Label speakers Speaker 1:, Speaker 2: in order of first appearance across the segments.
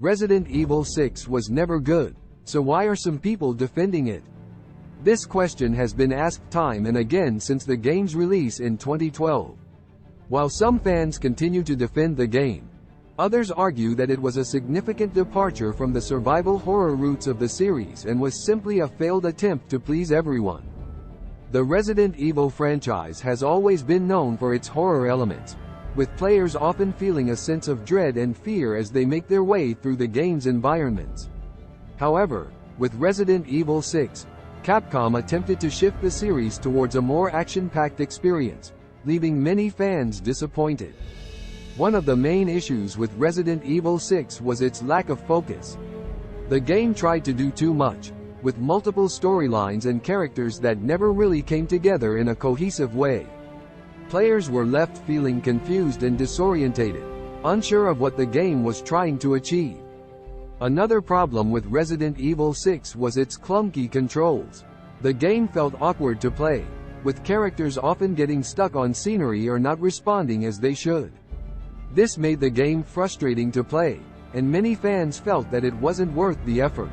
Speaker 1: Resident Evil 6 was never good, so why are some people defending it? This question has been asked time and again since the game's release in 2012. While some fans continue to defend the game, others argue that it was a significant departure from the survival horror roots of the series and was simply a failed attempt to please everyone. The Resident Evil franchise has always been known for its horror elements, with players often feeling a sense of dread and fear as they make their way through the game's environments. However, with Resident Evil 6, Capcom attempted to shift the series towards a more action-packed experience, leaving many fans disappointed. One of the main issues with Resident Evil 6 was its lack of focus. The game tried to do too much, with multiple storylines and characters that never really came together in a cohesive way. Players were left feeling confused and disorientated, unsure of what the game was trying to achieve. Another problem with Resident Evil 6 was its clunky controls. The game felt awkward to play, with characters often getting stuck on scenery or not responding as they should. This made the game frustrating to play, and many fans felt that it wasn't worth the effort.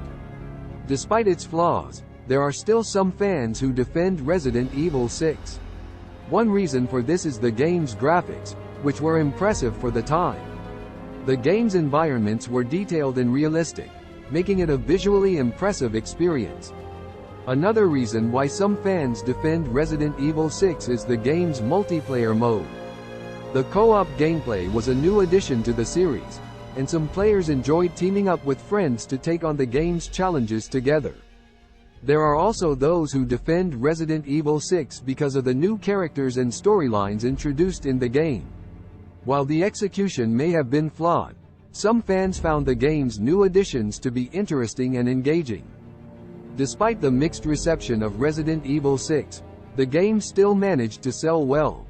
Speaker 1: Despite its flaws, there are still some fans who defend Resident Evil 6. One reason for this is the game's graphics, which were impressive for the time. The game's environments were detailed and realistic, making it a visually impressive experience. Another reason why some fans defend Resident Evil 6 is the game's multiplayer mode. The co-op gameplay was a new addition to the series, and some players enjoyed teaming up with friends to take on the game's challenges together. There are also those who defend Resident Evil 6 because of the new characters and storylines introduced in the game. While the execution may have been flawed, some fans found the game's new additions to be interesting and engaging. Despite the mixed reception of Resident Evil 6, the game still managed to sell well.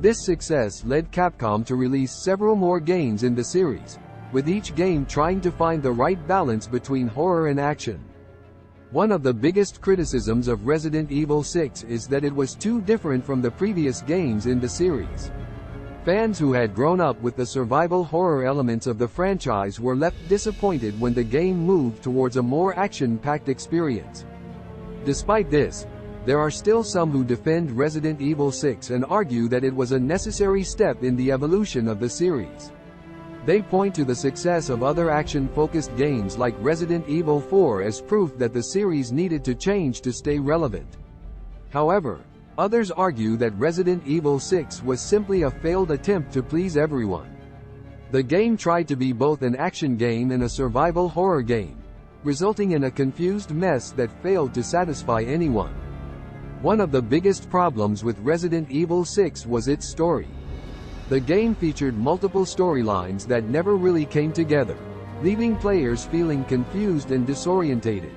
Speaker 1: This success led Capcom to release several more games in the series, with each game trying to find the right balance between horror and action. One of the biggest criticisms of Resident Evil 6 is that it was too different from the previous games in the series. Fans who had grown up with the survival horror elements of the franchise were left disappointed when the game moved towards a more action-packed experience. Despite this, there are still some who defend Resident Evil 6 and argue that it was a necessary step in the evolution of the series. They point to the success of other action-focused games like Resident Evil 4 as proof that the series needed to change to stay relevant. However, others argue that Resident Evil 6 was simply a failed attempt to please everyone. The game tried to be both an action game and a survival horror game, resulting in a confused mess that failed to satisfy anyone. One of the biggest problems with Resident Evil 6 was its story. The game featured multiple storylines that never really came together, leaving players feeling confused and disorientated.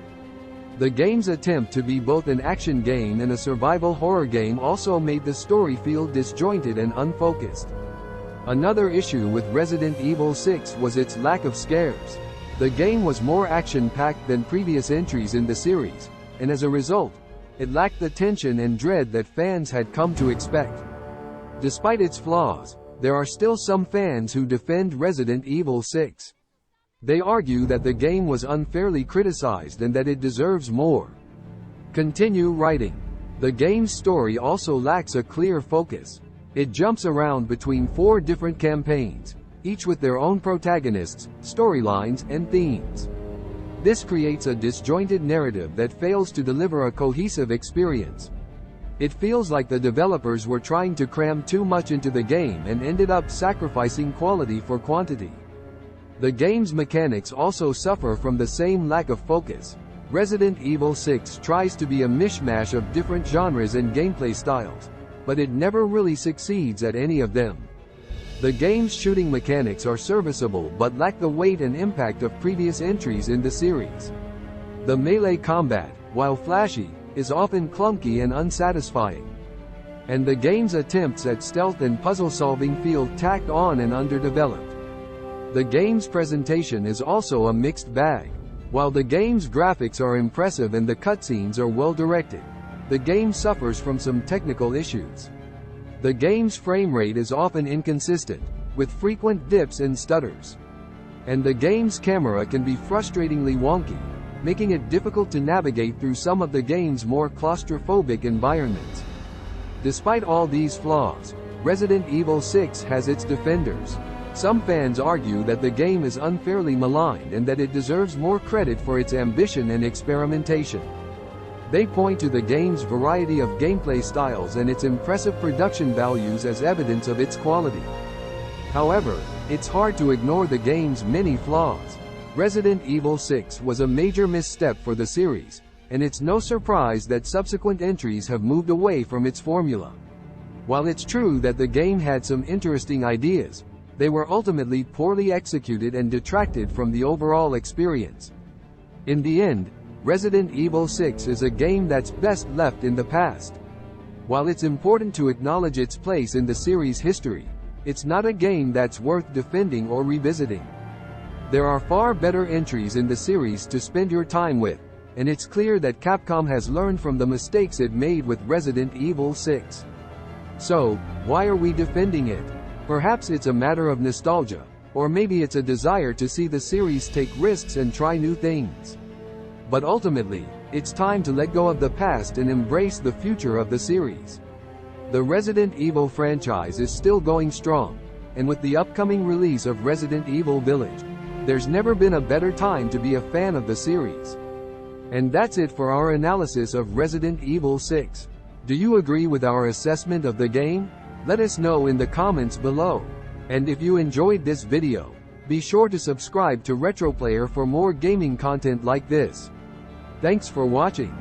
Speaker 1: The game's attempt to be both an action game and a survival horror game also made the story feel disjointed and unfocused. Another issue with Resident Evil 6 was its lack of scares. The game was more action-packed than previous entries in the series, and as a result, it lacked the tension and dread that fans had come to expect. Despite its flaws, there are still some fans who defend Resident Evil 6. They argue that the game was unfairly criticized and that it deserves more. Continue writing. The game's story also lacks a clear focus. It jumps around between 4 different campaigns, each with their own protagonists, storylines, and themes. This creates a disjointed narrative that fails to deliver a cohesive experience. It feels like the developers were trying to cram too much into the game and ended up sacrificing quality for quantity. The game's mechanics also suffer from the same lack of focus. Resident Evil 6 tries to be a mishmash of different genres and gameplay styles, but it never really succeeds at any of them. The game's shooting mechanics are serviceable but lack the weight and impact of previous entries in the series. The melee combat, while flashy, is often clunky and unsatisfying. And the game's attempts at stealth and puzzle-solving feel tacked on and underdeveloped. The game's presentation is also a mixed bag. While the game's graphics are impressive and the cutscenes are well directed, the game suffers from some technical issues. The game's frame rate is often inconsistent, with frequent dips and stutters. and the game's camera can be frustratingly wonky, making it difficult to navigate through some of the game's more claustrophobic environments. Despite all these flaws, Resident Evil 6 has its defenders. Some fans argue that the game is unfairly maligned and that it deserves more credit for its ambition and experimentation. They point to the game's variety of gameplay styles and its impressive production values as evidence of its quality. However, it's hard to ignore the game's many flaws. Resident Evil 6 was a major misstep for the series, and it's no surprise that subsequent entries have moved away from its formula. While it's true that the game had some interesting ideas, they were ultimately poorly executed and detracted from the overall experience. In the end, Resident Evil 6 is a game that's best left in the past. While it's important to acknowledge its place in the series' history, it's not a game that's worth defending or revisiting. There are far better entries in the series to spend your time with, and it's clear that Capcom has learned from the mistakes it made with Resident Evil 6. So, why are we defending it? Perhaps it's a matter of nostalgia, or maybe it's a desire to see the series take risks and try new things. But ultimately, it's time to let go of the past and embrace the future of the series. The Resident Evil franchise is still going strong, and with the upcoming release of Resident Evil Village, there's never been a better time to be a fan of the series. And that's it for our analysis of Resident Evil 6. Do you agree with our assessment of the game? Let us know in the comments below. And if you enjoyed this video, be sure to subscribe to RetroPlayer for more gaming content like this. Thanks for watching.